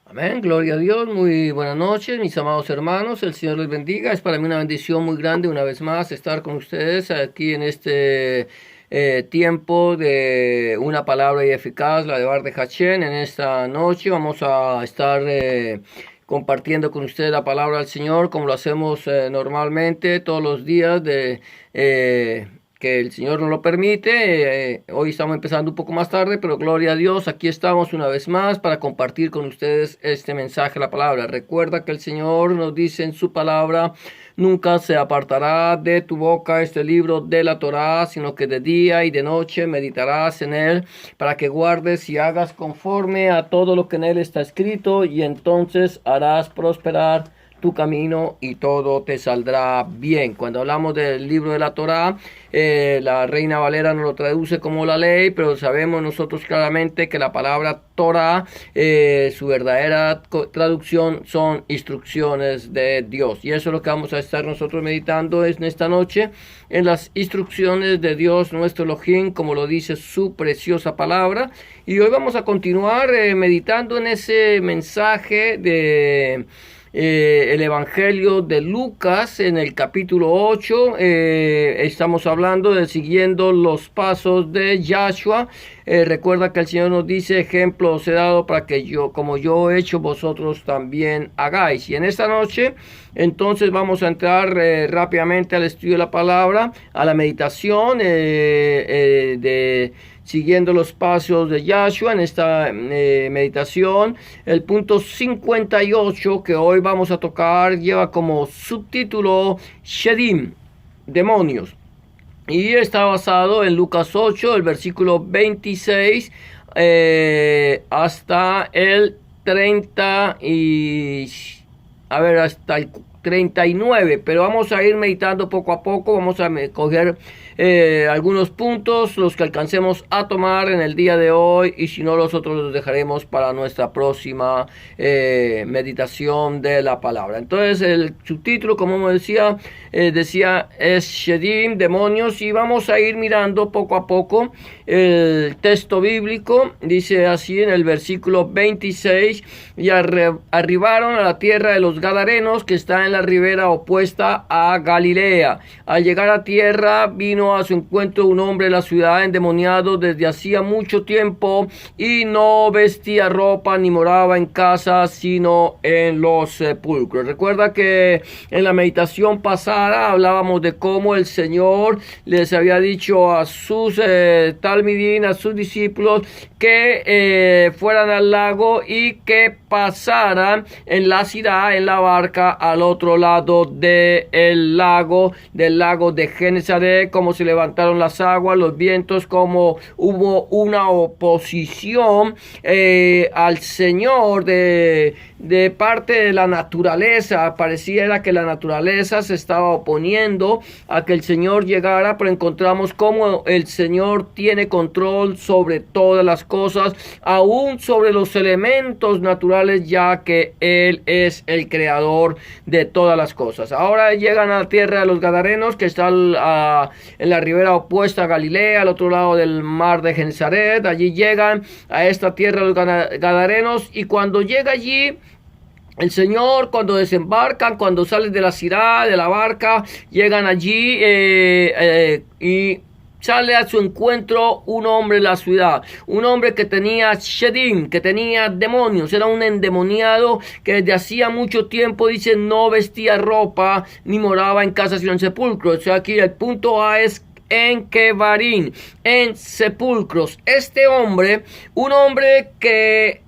Amén, gloria a Dios, muy buenas noches, mis amados hermanos, el Señor les bendiga. Es para mí una bendición muy grande una vez más estar con ustedes aquí en este tiempo de una palabra y eficaz, la de Bar de Hachén. En esta noche vamos a estar compartiendo con ustedes la palabra del Señor como lo hacemos normalmente todos los días que el Señor nos lo permite. Hoy estamos empezando un poco más tarde, pero gloria a Dios, aquí estamos una vez más para compartir con ustedes este mensaje, la palabra. Recuerda que el Señor nos dice en su palabra: nunca se apartará de tu boca este libro de la Torá, sino que de día y de noche meditarás en él, para que guardes y hagas conforme a todo lo que en él está escrito, y entonces harás prosperar tu camino y todo te saldrá bien. Cuando hablamos del libro de la Torá, la Reina Valera nos lo traduce como la ley, pero sabemos nosotros claramente que la palabra Torá, su verdadera traducción son instrucciones de Dios. Y eso es lo que vamos a estar nosotros meditando en esta noche, en las instrucciones de Dios nuestro Elohim, como lo dice su preciosa palabra. Y hoy vamos a continuar meditando en ese mensaje de el Evangelio de Lucas, en el capítulo 8. Estamos hablando de siguiendo los pasos de Yahshua. Recuerda que el Señor nos dice: ejemplo os he dado para que yo, como yo he hecho, vosotros también hagáis. Y en esta noche entonces vamos a entrar rápidamente al estudio de la palabra, a la meditación de siguiendo los pasos de Yahshua. En esta meditación, el punto 58 que hoy vamos a tocar lleva como subtítulo Shedim, demonios, y está basado en Lucas 8, el versículo 26 hasta el 30 y hasta el 39, pero vamos a ir meditando poco a poco. Vamos a coger algunos puntos, los que alcancemos a tomar en el día de hoy, y si no, los otros los dejaremos para nuestra próxima meditación de la palabra. Entonces, el subtítulo, como decía, es Shedim, demonios, y vamos a ir mirando poco a poco el texto bíblico. Dice así en el versículo 26: y arribaron a la tierra de los Gadarenos, que está en la ribera opuesta a Galilea. Al llegar a tierra, vino a su encuentro un hombre de la ciudad, endemoniado desde hacía mucho tiempo, y no vestía ropa ni moraba en casa, sino en los sepulcros. Recuerda que en la meditación pasada hablábamos de cómo el Señor les había dicho a sus talmidín, a sus discípulos, que fueran al lago y que pasaran en la ciudad, en la barca, al otro lado del lago de Genesaret. Como se levantaron las aguas, los vientos, como hubo una oposición al Señor de parte de la naturaleza. Pareciera que la naturaleza se estaba oponiendo a que el Señor llegara, pero encontramos cómo el Señor tiene control sobre todas las cosas, aún sobre los elementos naturales, ya que Él es el creador de todas las cosas. Ahora llegan a la tierra de los Gadarenos, que está en la ribera opuesta a Galilea, al otro lado del mar de Genesaret. Allí llegan a esta tierra de los Gadarenos, y cuando llega allí el Señor, cuando desembarcan, cuando salen de la ciudad, de la barca, llegan allí y sale a su encuentro un hombre de la ciudad, un hombre que tenía Shedim, que tenía demonios. Era un endemoniado que desde hacía mucho tiempo, dice, no vestía ropa ni moraba en casa sino en sepulcro. O sea, aquí el punto A es en Kebarim, en sepulcros. Este hombre, un hombre que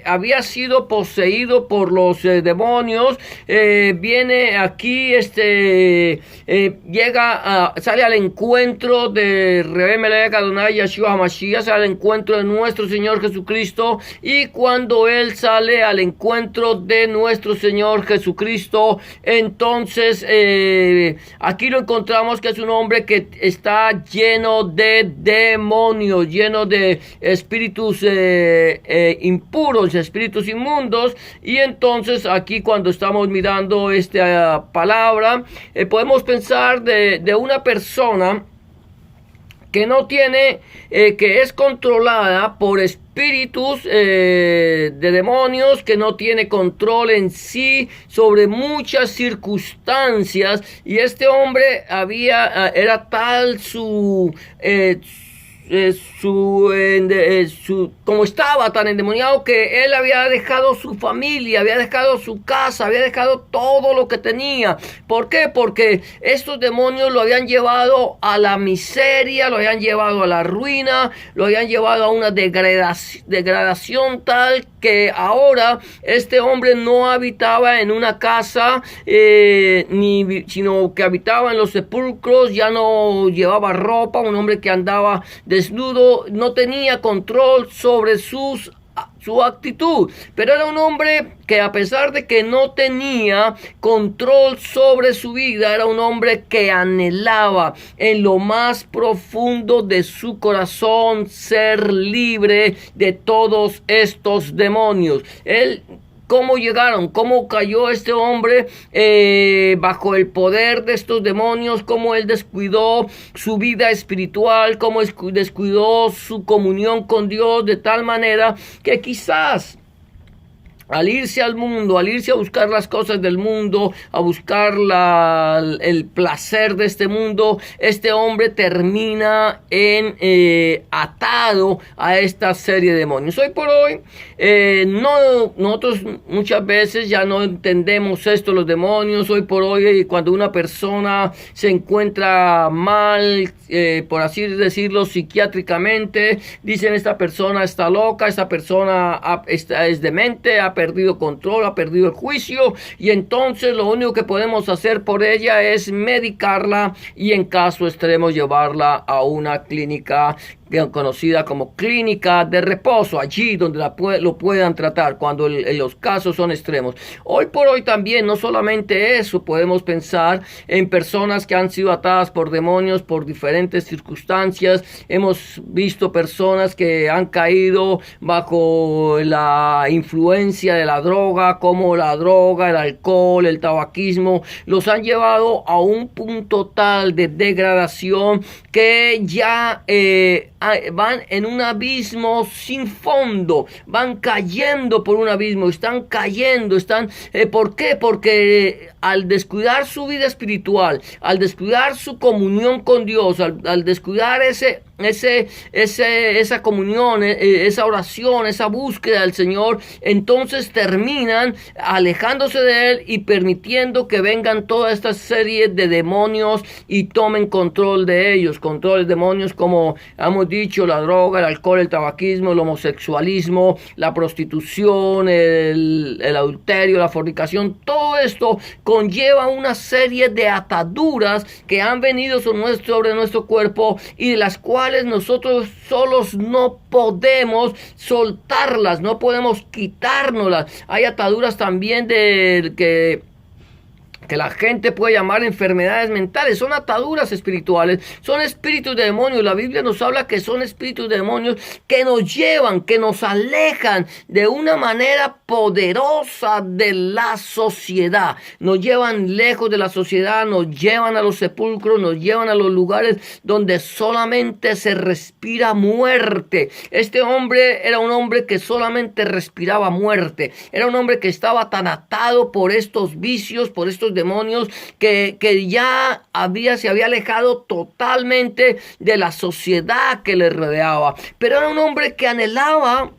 había sido poseído por los demonios, viene aquí, sale al encuentro de Rebe Melech Adonai Yeshua HaMashiach, sale al encuentro de nuestro Señor Jesucristo. Y cuando él sale al encuentro de nuestro Señor Jesucristo, entonces aquí lo encontramos que es un hombre que está lleno de demonios, lleno de espíritus impuros, espíritus inmundos. Y entonces aquí, cuando estamos mirando esta palabra, podemos pensar de una persona que no tiene, que es controlada por espíritus de demonios, que no tiene control en sí sobre muchas circunstancias, y este hombre era tal como estaba tan endemoniado, que él había dejado su familia, había dejado su casa, había dejado todo lo que tenía. ¿Por qué? Porque estos demonios lo habían llevado a la miseria, lo habían llevado a la ruina, lo habían llevado a una degradación tal que ahora este hombre no habitaba en una casa, sino que habitaba en los sepulcros, ya no llevaba ropa, un hombre que andaba desnudo, no tenía control sobre su actitud, pero era un hombre que, a pesar de que no tenía control sobre su vida, era un hombre que anhelaba en lo más profundo de su corazón ser libre de todos estos demonios. ¿Cómo llegaron? ¿Cómo cayó este hombre bajo el poder de estos demonios? ¿Cómo él descuidó su vida espiritual? ¿Cómo descuidó su comunión con Dios de tal manera que quizás al irse al mundo, al irse a buscar las cosas del mundo, a buscar el placer de este mundo, este hombre termina atado a esta serie de demonios? Hoy por hoy, nosotros muchas veces ya no entendemos esto, los demonios. Hoy por hoy, cuando una persona se encuentra mal, por así decirlo, psiquiátricamente, dicen: esta persona está loca, esta persona es demente, ha perdido control, ha perdido el juicio, y entonces lo único que podemos hacer por ella es medicarla, y en caso extremo llevarla a una clínica conocida como clínica de reposo, allí donde lo puedan tratar cuando los casos son extremos. Hoy por hoy también, no solamente eso, podemos pensar en personas que han sido atadas por demonios por diferentes circunstancias. Hemos visto personas que han caído bajo la influencia de la droga, como la droga, el alcohol, el tabaquismo, los han llevado a un punto tal de degradación que ya van en un abismo sin fondo, van cayendo por un abismo, están cayendo, ¿por qué? Porque al descuidar su vida espiritual, al descuidar su comunión con Dios, al descuidar esa comunión, esa oración, esa búsqueda del Señor, entonces terminan alejándose de Él y permitiendo que vengan toda esta serie de demonios y tomen control de ellos. Control de demonios como hemos dicho: la droga, el alcohol, el tabaquismo, el homosexualismo, la prostitución, el adulterio, la fornicación. Todo esto conlleva una serie de ataduras que han venido sobre nuestro cuerpo, y de las cuales nosotros solos no podemos soltarlas, no podemos quitárnoslas. Hay ataduras también que la gente puede llamar enfermedades mentales. Son ataduras espirituales, son espíritus de demonios. La Biblia nos habla que son espíritus de demonios que nos llevan, que nos alejan de una manera poderosa de la sociedad. Nos llevan lejos de la sociedad, nos llevan a los sepulcros, nos llevan a los lugares donde solamente se respira muerte. Este hombre era un hombre que solamente respiraba muerte. Era un hombre que estaba tan atado por estos vicios, por estos demonios, que ya se había alejado totalmente de la sociedad que le rodeaba. Pero era un hombre que anhelaba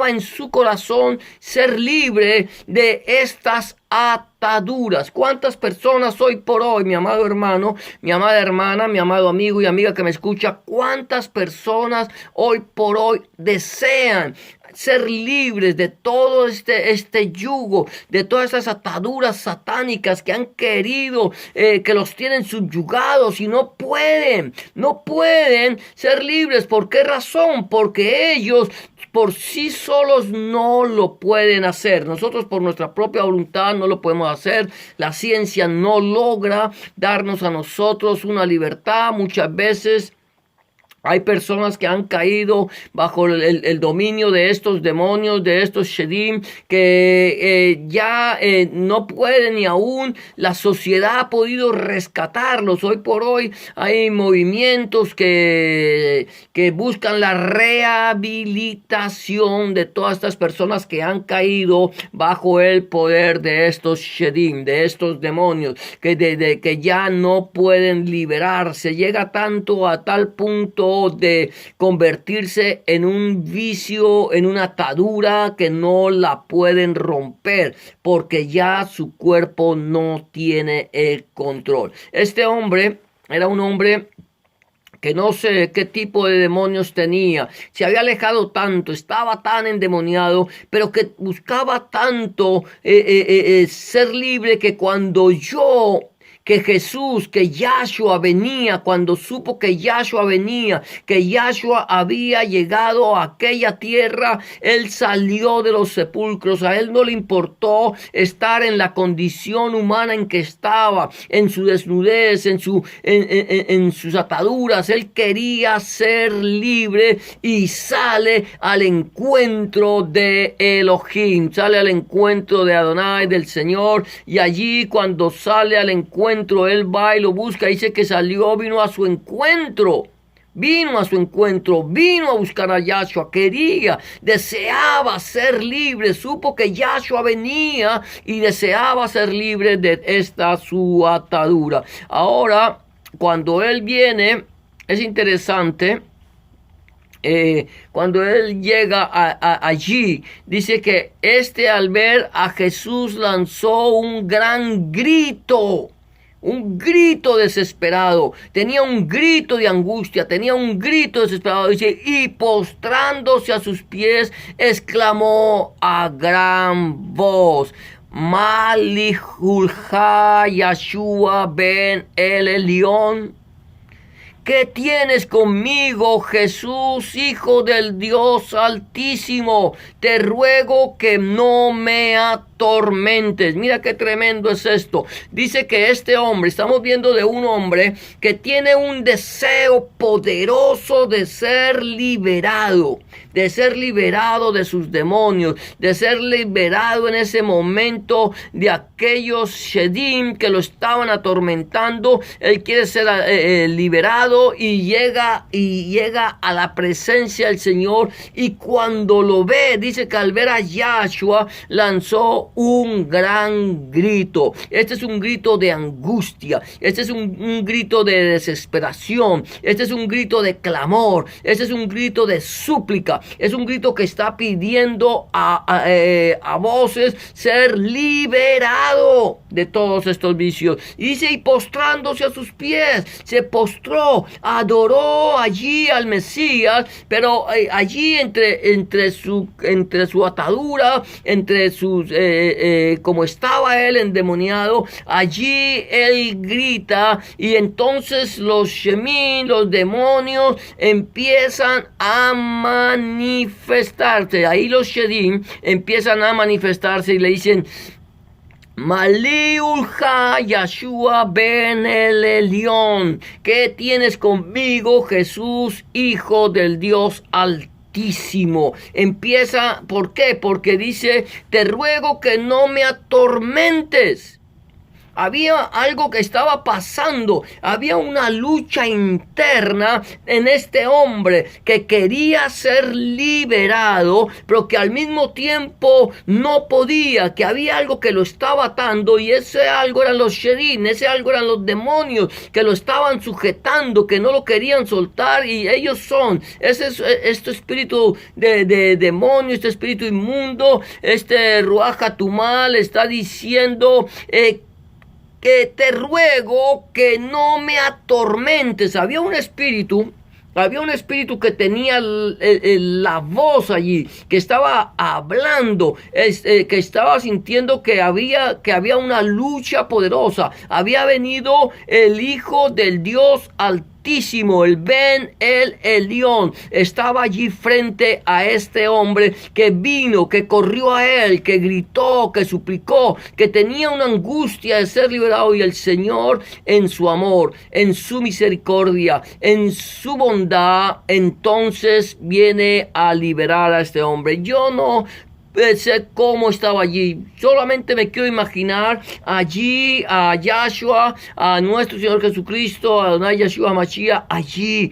en su corazón ser libre de estas ataduras. ¿Cuántas personas hoy por hoy, mi amado hermano, mi amada hermana, mi amado amigo y amiga que me escucha, cuántas personas hoy por hoy desean ser libres de todo este yugo, de todas esas ataduras satánicas que han querido, que los tienen subyugados, y no pueden ser libres? ¿Por qué razón? Porque ellos por sí solos no lo pueden hacer. Nosotros por nuestra propia voluntad no lo podemos hacer. La ciencia no logra darnos a nosotros una libertad. Muchas veces Hay personas que han caído bajo el dominio de estos demonios, de estos shedim, que ya no pueden, ni aún la sociedad ha podido rescatarlos. Hoy por hoy hay movimientos que buscan la rehabilitación de todas estas personas que han caído bajo el poder de estos shedim, de estos demonios, que ya no pueden liberarse. Llega tanto a tal punto de convertirse en un vicio, en una atadura que no la pueden romper, porque ya su cuerpo no tiene el control. Este hombre era un hombre que no sé qué tipo de demonios tenía, se había alejado tanto, estaba tan endemoniado, pero que buscaba tanto ser libre, que cuando que Jesús, que Yahshua venía, cuando supo que Yahshua venía, que Yahshua había llegado a aquella tierra, él salió de los sepulcros. A él no le importó estar en la condición humana en que estaba, en su desnudez, en sus ataduras. Él quería ser libre y sale al encuentro de Elohim, sale al encuentro de Adonai, del Señor, y allí cuando sale al encuentro, él va y lo busca. Dice que salió, vino a su encuentro, vino a buscar a Yahshua, deseaba ser libre, supo que Yahshua venía y deseaba ser libre de esta su atadura. Ahora, cuando él viene, es interesante. Cuando él llega allí, dice que al ver a Jesús lanzó un gran grito. Un grito desesperado, tenía un grito de angustia, tenía un grito desesperado, dice, y postrándose a sus pies, exclamó a gran voz: Malihulja Yahshua ben el Elión. ¿Qué tienes conmigo, Jesús, Hijo del Dios Altísimo? Te ruego que no me atormentes. Mira qué tremendo es esto. Dice que este hombre, estamos viendo de un hombre que tiene un deseo poderoso de ser liberado de sus demonios, de ser liberado en ese momento de aquellos shedim que lo estaban atormentando. Él quiere ser liberado y llega a la presencia del Señor, y cuando lo ve, dice que al ver a Yahshua lanzó un gran grito. Este es un grito de angustia, este es un grito de desesperación, este es un grito de clamor, este es un grito de súplica, es un grito que está pidiendo a voces ser liberado de todos estos vicios. Y dice, y postrándose a sus pies, se postró, adoró allí al Mesías, pero allí entre su atadura, entre sus como estaba él endemoniado, allí él grita, y entonces los shemín, los demonios, empiezan a manifestarse. Ahí los shedim empiezan a manifestarse y le dicen: Malihulja Yahshua ben el Elión. ¿Qué tienes conmigo, Jesús, Hijo del Dios Altísimo? Empieza, ¿por qué? Porque dice: te ruego que no me atormentes. Había algo que estaba pasando, había una lucha interna en este hombre que quería ser liberado, pero que al mismo tiempo no podía, que había algo que lo estaba atando, y ese algo eran los sherim, ese algo eran los demonios que lo estaban sujetando, que no lo querían soltar, y ellos son este espíritu de demonio, este espíritu inmundo, este Ruach HaTumá le está diciendo que te ruego que no me atormentes. Había un espíritu que tenía la voz allí, que estaba hablando, que estaba sintiendo que había una lucha poderosa. Había venido el Hijo del Dios Altísimo Altísimo, el Ben el Elión, estaba allí frente a este hombre que vino, que corrió a él, que gritó, que suplicó, que tenía una angustia de ser liberado, y el Señor en su amor, en su misericordia, en su bondad, entonces viene a liberar a este hombre. Yo no sé cómo estaba allí, solamente me quiero imaginar allí a Yahshua, a nuestro Señor Jesucristo, a Adonai Yahshua Mashiach, allí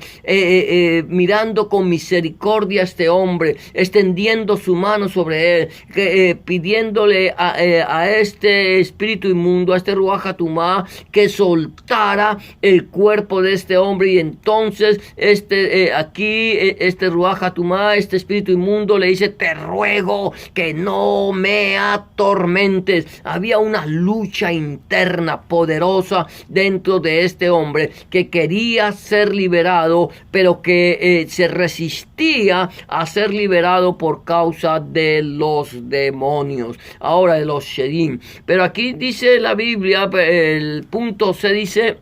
mirando con misericordia a este hombre, extendiendo su mano sobre él, pidiéndole a este espíritu inmundo, a este Ruach HaTumá, que soltara el cuerpo de este hombre. Y entonces este Ruach HaTumá, este espíritu inmundo, le dice: te ruego que no me atormentes. Había una lucha interna poderosa dentro de este hombre que quería ser liberado, pero que se resistía a ser liberado por causa de los demonios, ahora de los Shedim. Pero aquí dice la Biblia, el punto se dice: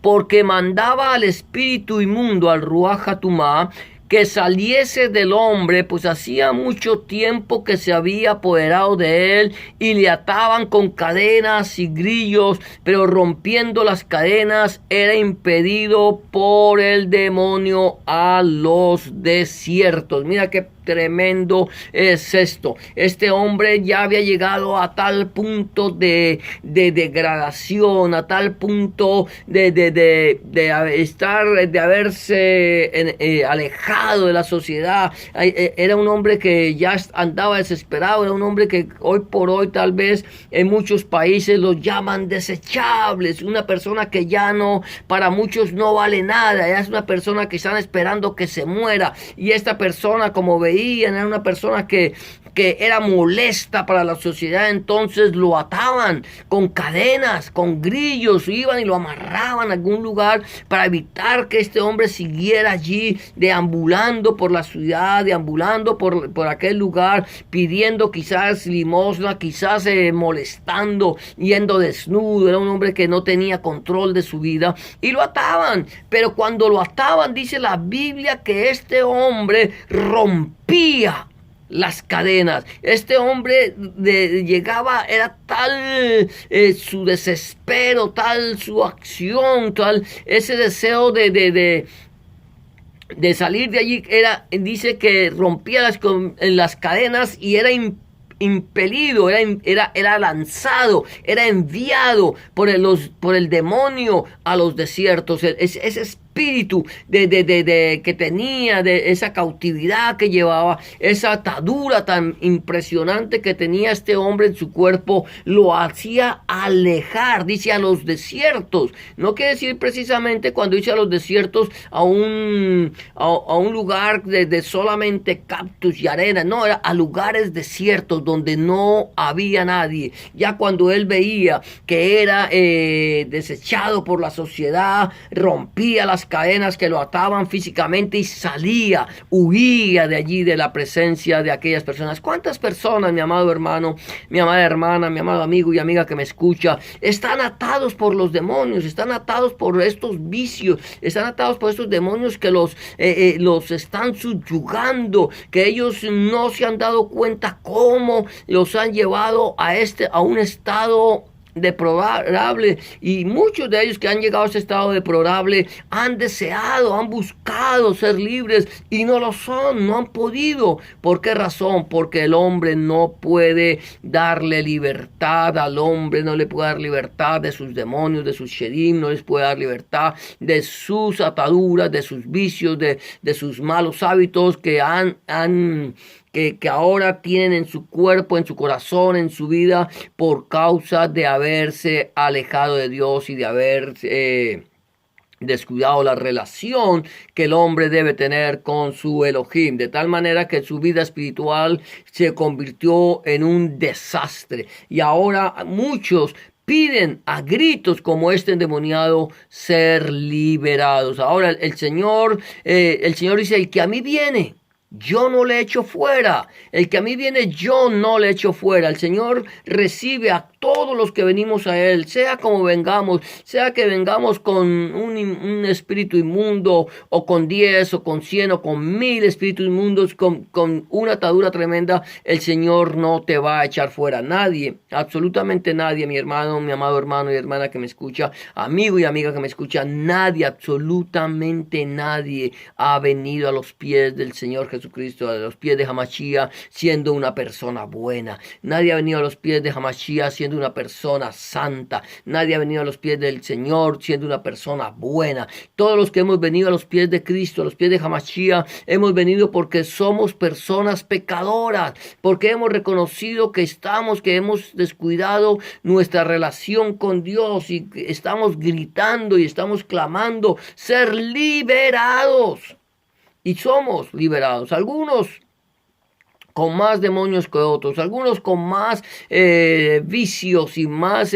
porque mandaba al espíritu inmundo, al Ruach HaTumá, que saliese del hombre, pues hacía mucho tiempo que se había apoderado de él, y le ataban con cadenas y grillos, pero rompiendo las cadenas era impedido por el demonio a los desiertos. Mira qué tremendo es esto. Este hombre ya había llegado a tal punto de degradación, a tal punto de haberse alejado de la sociedad. Era un hombre que ya andaba desesperado, era un hombre que hoy por hoy tal vez en muchos países lo llaman desechables, una persona que ya no, para muchos no vale nada, ya es una persona que están esperando que se muera. Y esta persona, como veían, era una persona que era molesta para la sociedad. Entonces lo ataban con cadenas, con grillos, iban y lo amarraban a algún lugar para evitar que este hombre siguiera allí deambulando por la ciudad, deambulando por aquel lugar, pidiendo quizás limosna, quizás molestando, yendo desnudo. Era un hombre que no tenía control de su vida y lo ataban. Pero cuando lo ataban, dice la Biblia que este hombre rompía las cadenas. Este hombre llegaba, era tal su desespero, tal su acción, tal ese deseo de salir de allí, dice que rompía las cadenas y era impelido, era lanzado, era enviado por el demonio a los desiertos. Ese espíritu que tenía, de esa cautividad que llevaba, esa atadura tan impresionante que tenía este hombre en su cuerpo, lo hacía alejar, dice, a los desiertos. No quiere decir precisamente, cuando dice a los desiertos, a un lugar de solamente cactus y arena. No, era a lugares desiertos donde no había nadie. Ya cuando él veía que era desechado por la sociedad, rompía las cadenas que lo ataban físicamente y salía, huía de allí, de la presencia de aquellas personas. ¿Cuántas personas, mi amado hermano, mi amada hermana, mi amado amigo y amiga que me escucha, están atados por los demonios, están atados por estos vicios, están atados por estos demonios que los están subyugando, que ellos no se han dado cuenta cómo los han llevado a un estado deplorable? Y muchos de ellos que han llegado a ese estado deplorable han deseado, han buscado ser libres y no lo son, no han podido. ¿Por qué razón? Porque el hombre no puede darle libertad al hombre, no le puede dar libertad de sus demonios, de sus shedim, no les puede dar libertad de sus ataduras, de sus vicios, de sus malos hábitos que que ahora tienen en su cuerpo, en su corazón, en su vida, por causa de haberse alejado de Dios y de haber descuidado la relación que el hombre debe tener con su Elohim, de tal manera que su vida espiritual se convirtió en un desastre. Y ahora muchos piden a gritos, como este endemoniado, ser liberados. Ahora el Señor dice: el que a mí viene, yo no le echo fuera. El que a mí viene, yo no le echo fuera. El Señor recibe a todos los que venimos a Él, sea como vengamos, sea que vengamos con un espíritu inmundo, o con 10, o con 100, o con 1000 espíritus inmundos, con una atadura tremenda. El Señor no te va a echar fuera. Nadie, absolutamente nadie, mi hermano, mi amado hermano y hermana que me escucha, amigo y amiga que me escucha, nadie, absolutamente nadie ha venido a los pies del Señor Jesucristo, a los pies de Hamashiach, siendo una persona buena. Nadie ha venido a los pies de Hamashiach siendo una persona santa. Nadie ha venido a los pies del Señor siendo una persona buena. Todos los que hemos venido a los pies de Cristo, a los pies de Hamashiach, hemos venido porque somos personas pecadoras, porque hemos reconocido que hemos descuidado nuestra relación con Dios y estamos gritando y estamos clamando ser liberados. Y somos liberados. Algunos con más demonios que otros, algunos con más vicios y más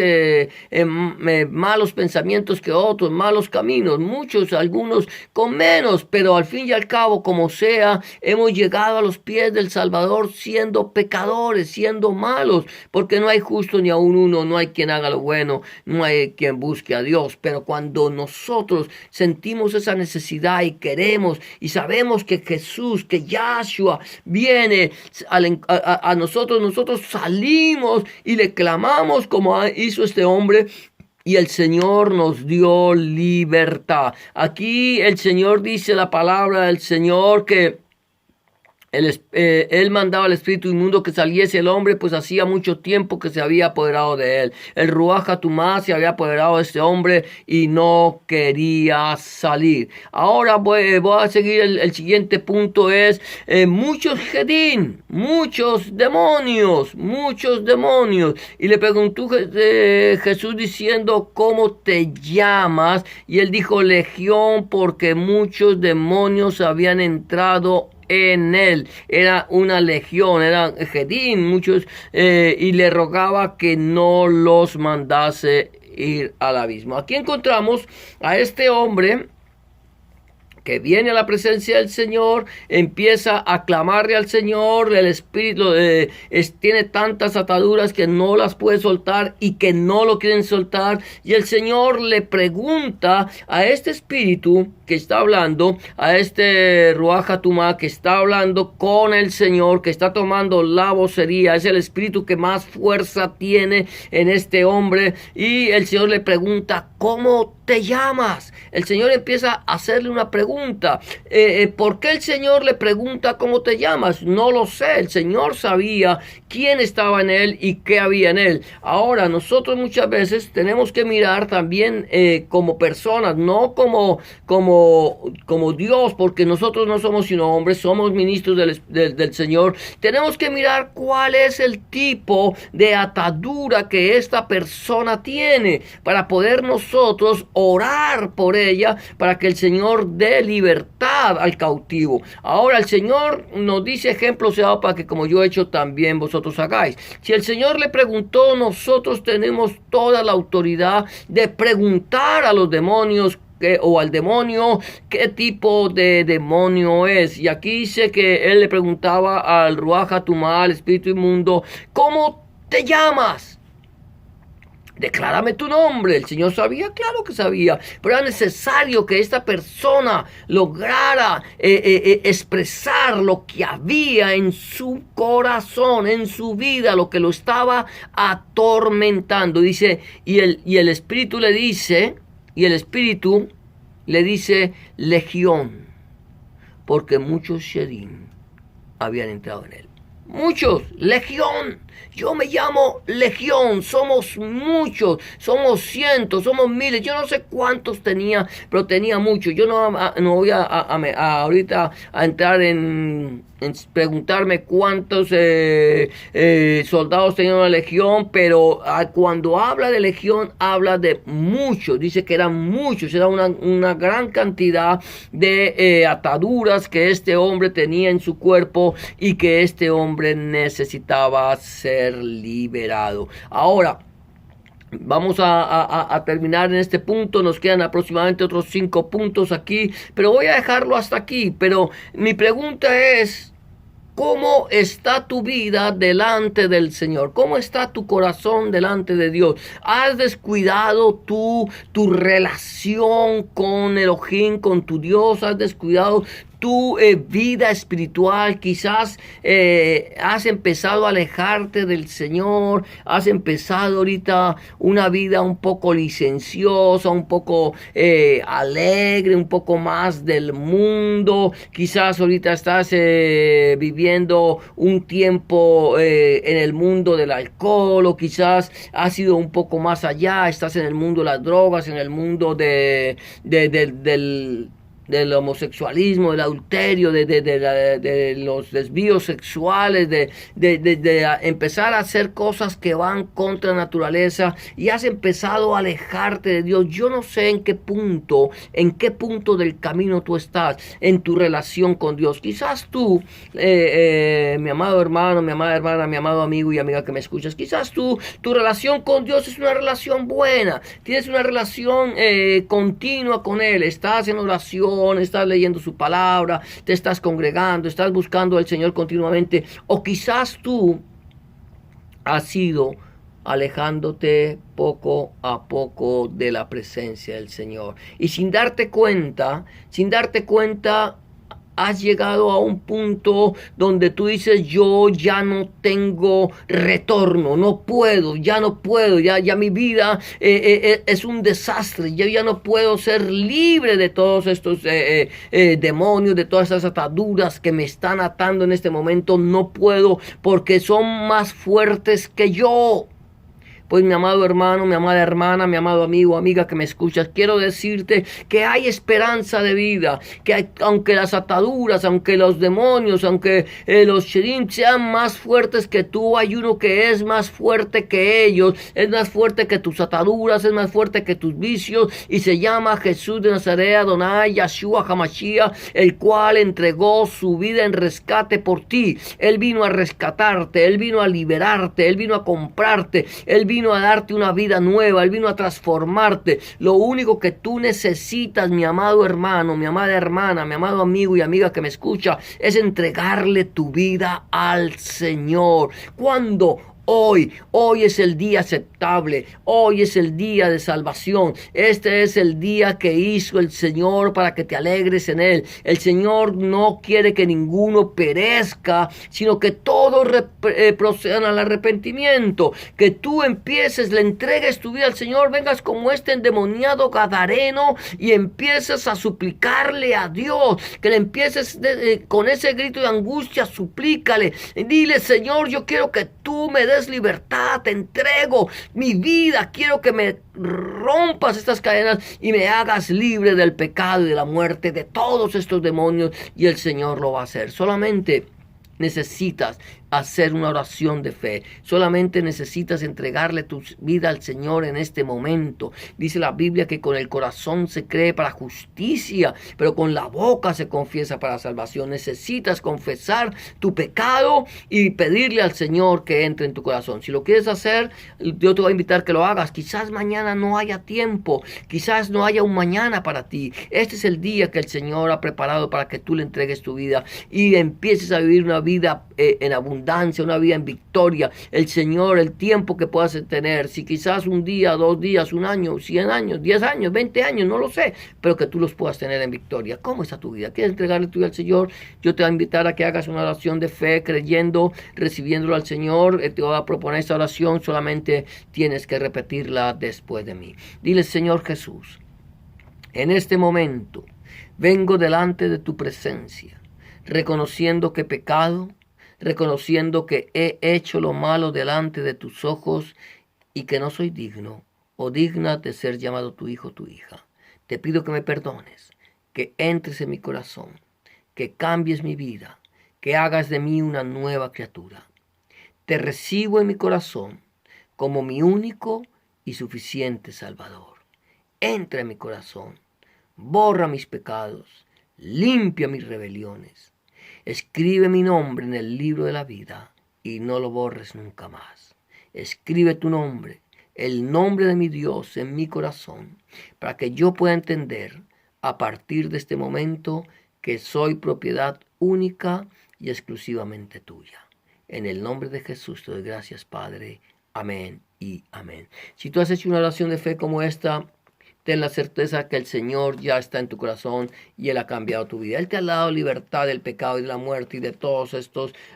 malos pensamientos que otros, malos caminos, muchos, algunos con menos, pero al fin y al cabo, como sea, hemos llegado a los pies del Salvador siendo pecadores, siendo malos, porque no hay justo ni aun uno, no hay quien haga lo bueno, no hay quien busque a Dios. Pero cuando nosotros sentimos esa necesidad y queremos y sabemos que Jesús, que Yahshua viene a nosotros salimos y le clamamos como hizo este hombre, y el Señor nos dio libertad. Aquí el Señor dice, la palabra del Señor, que él mandaba al espíritu inmundo que saliese el hombre, pues hacía mucho tiempo que se había apoderado de él. El Ruach HaTumá se había apoderado de este hombre y no quería salir. Ahora voy a seguir el siguiente punto, es muchos Gedín, muchos demonios. Y le preguntó Jesús diciendo, ¿cómo te llamas? Y él dijo, Legión, porque muchos demonios habían entrado en él. Era una legión, eran Gedín, muchos, y le rogaba que no los mandase ir al abismo. Aquí encontramos a este hombre que viene a la presencia del Señor, empieza a clamarle al Señor. El espíritu tiene tantas ataduras que no las puede soltar y que no lo quieren soltar, y el Señor le pregunta a este espíritu que está hablando, a este Ruach HaTumá que está hablando con el Señor, que está tomando la vocería, es el espíritu que más fuerza tiene en este hombre, y el Señor le pregunta, ¿cómo te llamas? El Señor empieza a hacerle una pregunta. ¿Por qué el Señor le pregunta cómo te llamas? No lo sé. El Señor sabía quién estaba en él y qué había en él. Ahora, nosotros muchas veces tenemos que mirar también como personas, no como Dios, porque nosotros no somos sino hombres, somos ministros del Señor. Tenemos que mirar cuál es el tipo de atadura que esta persona tiene, para poder nosotros orar por ella, para que el Señor dé libertad al cautivo. Ahora el Señor nos dice ejemplos para que como yo he hecho también vosotros hagáis. Si el Señor le preguntó, nosotros tenemos toda la autoridad de preguntar a los demonios o al demonio qué tipo de demonio es. Y aquí dice que él le preguntaba al Ruach HaTumá, al espíritu inmundo, ¿cómo te llamas? Declárame tu nombre. El Señor sabía, claro que sabía, pero era necesario que esta persona lograra expresar lo que había en su corazón, en su vida, lo que lo estaba atormentando. Dice, y el Espíritu le dice, Legión, porque muchos Shedim habían entrado en él. Muchos, Legión. Yo me llamo Legión. Somos muchos, somos cientos, somos miles. Yo no sé cuántos tenía, pero tenía muchos. Yo no voy ahorita a entrar en preguntarme cuántos soldados tenía una legión, pero cuando habla de legión, habla de muchos. Dice que eran muchos, era una gran cantidad de ataduras que este hombre tenía en su cuerpo y que este hombre necesitaba ser liberado. Ahora, Vamos a terminar en este punto, nos quedan aproximadamente otros 5 puntos aquí, pero voy a dejarlo hasta aquí. Pero mi pregunta es, ¿cómo está tu vida delante del Señor? ¿Cómo está tu corazón delante de Dios? ¿Has descuidado tu relación con Elohim, con tu Dios? ¿Has descuidado tu vida espiritual? Quizás has empezado a alejarte del Señor, has empezado ahorita una vida un poco licenciosa, un poco alegre, un poco más del mundo. Quizás ahorita estás viviendo un tiempo en el mundo del alcohol, o quizás has ido un poco más allá, estás en el mundo de las drogas, en el mundo del homosexualismo, del adulterio, de los desvíos sexuales, de empezar a hacer cosas que van contra la naturaleza, y has empezado a alejarte de Dios. Yo no sé en qué punto del camino tú estás en tu relación con Dios. Quizás tú, mi amado hermano, mi amada hermana, mi amado amigo y amiga que me escuchas, quizás tu relación con Dios es una relación buena, tienes una relación continua con Él, estás en oración, estás leyendo su palabra, te estás congregando, estás buscando al Señor continuamente. O quizás tú has ido alejándote poco a poco de la presencia del Señor, y sin darte cuenta, has llegado a un punto donde tú dices: yo ya no tengo retorno, no puedo, ya mi vida es un desastre, yo ya no puedo ser libre de todos estos demonios, de todas esas ataduras que me están atando en este momento. No puedo, porque son más fuertes que yo. Pues, mi amado hermano, mi amada hermana, mi amado amigo, amiga que me escuchas, quiero decirte que hay esperanza de vida, aunque las ataduras, aunque los demonios, aunque los sherim sean más fuertes que tú, hay uno que es más fuerte que ellos, es más fuerte que tus ataduras, es más fuerte que tus vicios, y se llama Jesús de Nazaret, Adonai, Yahshua HaMashiach, el cual entregó su vida en rescate por ti. Él vino a rescatarte, Él vino a liberarte, Él vino a comprarte, Él vino a darte una vida nueva, Él vino a transformarte. Lo único que tú necesitas, mi amado hermano, mi amada hermana, mi amado amigo y amiga que me escucha, es entregarle tu vida al Señor. ¿Cuándo? Hoy es el día aceptable, hoy es el día de salvación. Este es el día que hizo el Señor para que te alegres en Él. El Señor no quiere que ninguno perezca, sino que todos procedan al arrepentimiento. Que tú empieces, le entregues tu vida al Señor, vengas como este endemoniado gadareno y empieces a suplicarle a Dios, que le empieces con ese grito de angustia, suplícale, dile: Señor, yo quiero que tú me des libertad, te entrego mi vida, quiero que me rompas estas cadenas y me hagas libre del pecado y de la muerte, de todos estos demonios, y el Señor lo va a hacer. Solamente necesitas hacer una oración de fe. Solamente necesitas entregarle tu vida al Señor en este momento. Dice la Biblia que con el corazón se cree para justicia, pero con la boca se confiesa para salvación. Necesitas confesar tu pecado y pedirle al Señor que entre en tu corazón. Si lo quieres hacer, yo te voy a invitar a que lo hagas. Quizás mañana no haya tiempo, quizás no haya un mañana para ti. Este es el día que el Señor ha preparado para que tú le entregues tu vida y empieces a vivir una vida en abundancia, una vida en victoria. El Señor, el tiempo que puedas tener, si quizás un día, 2 días, 1 año, 100 años, 10 años, 20 años, no lo sé, pero que tú los puedas tener en victoria. ¿Cómo está tu vida? ¿Quieres entregarle tu vida al Señor? Yo te voy a invitar a que hagas una oración de fe, creyendo, recibiéndolo al Señor. Te voy a proponer esta oración, solamente tienes que repetirla después de mí. Dile: Señor Jesús, en este momento vengo delante de tu presencia, reconociendo que he pecado, reconociendo que he hecho lo malo delante de tus ojos y que no soy digno o digna de ser llamado tu hijo o tu hija. Te pido que me perdones, que entres en mi corazón, que cambies mi vida, que hagas de mí una nueva criatura. Te recibo en mi corazón como mi único y suficiente Salvador. Entra en mi corazón, borra mis pecados, limpia mis rebeliones. Escribe mi nombre en el libro de la vida y no lo borres nunca más. Escribe tu nombre el nombre de mi Dios en mi corazón, para que yo pueda entender a partir de este momento que soy propiedad única y exclusivamente tuya. En el nombre de Jesús te doy gracias, Padre. Amén y amén. Si tú has hecho una oración de fe como esta, ten la certeza que el Señor ya está en tu corazón y Él ha cambiado tu vida. Él te ha dado libertad del pecado y de la muerte y de todas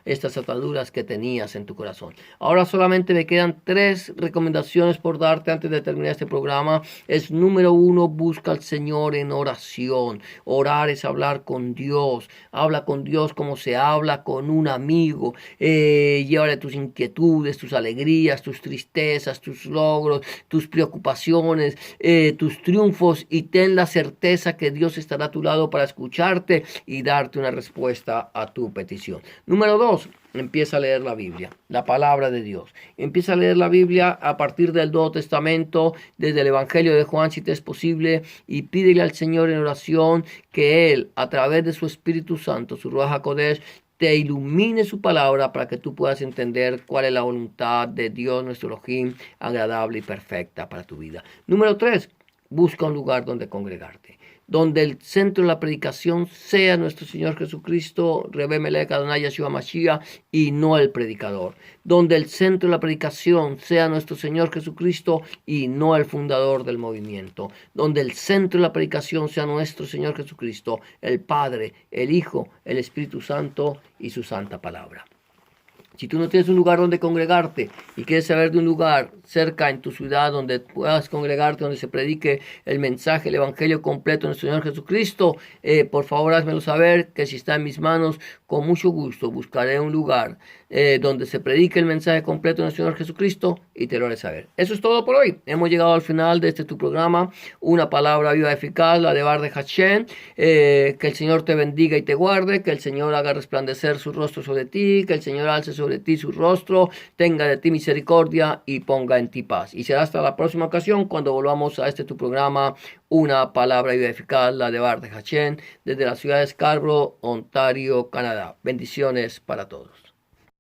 estas ataduras que tenías en tu corazón. Ahora solamente me quedan 3 recomendaciones por darte antes de terminar este programa. Es número 1, busca al Señor en oración. Orar es hablar con Dios. Habla con Dios como se habla con un amigo. Llévale tus inquietudes, tus alegrías, tus tristezas, tus logros, tus preocupaciones, tus triunfos, y ten la certeza que Dios estará a tu lado para escucharte y darte una respuesta a tu petición. Número 2, empieza a leer la Biblia, la palabra de Dios. Empieza a leer la Biblia a partir del Nuevo Testamento, desde el Evangelio de Juan, si te es posible, y pídele al Señor en oración que Él, a través de su Espíritu Santo, su Ruach HaKodesh, te ilumine su palabra para que tú puedas entender cuál es la voluntad de Dios, nuestro Elohim, agradable y perfecta para tu vida. Número 3, busca un lugar donde congregarte, donde el centro de la predicación sea nuestro Señor Jesucristo, Rebbe Melech Adonai Yeshua Mashiach, y no el predicador. Donde el centro de la predicación sea nuestro Señor Jesucristo y no el fundador del movimiento. Donde el centro de la predicación sea nuestro Señor Jesucristo, el Padre, el Hijo, el Espíritu Santo y su santa palabra. Si tú no tienes un lugar donde congregarte y quieres saber de un lugar cerca en tu ciudad donde puedas congregarte, donde se predique el mensaje, el evangelio completo de nuestro Señor Jesucristo, por favor házmelo saber, que si está en mis manos, con mucho gusto buscaré un lugar donde se predique el mensaje completo de nuestro Señor Jesucristo y te lo haré saber. Eso es todo por hoy. Hemos llegado al final de tu programa, una palabra viva eficaz, la de Bar de Hashem. Que el Señor te bendiga y te guarde, que el Señor haga resplandecer su rostro sobre ti, que el Señor alce sobre ti su rostro, tenga de ti misericordia y ponga en ti paz. Y será hasta la próxima ocasión cuando volvamos a tu programa, una palabra viva eficaz, la de Bar de Hashem, desde la ciudad de Scarborough, Ontario, Canadá. Bendiciones para todos.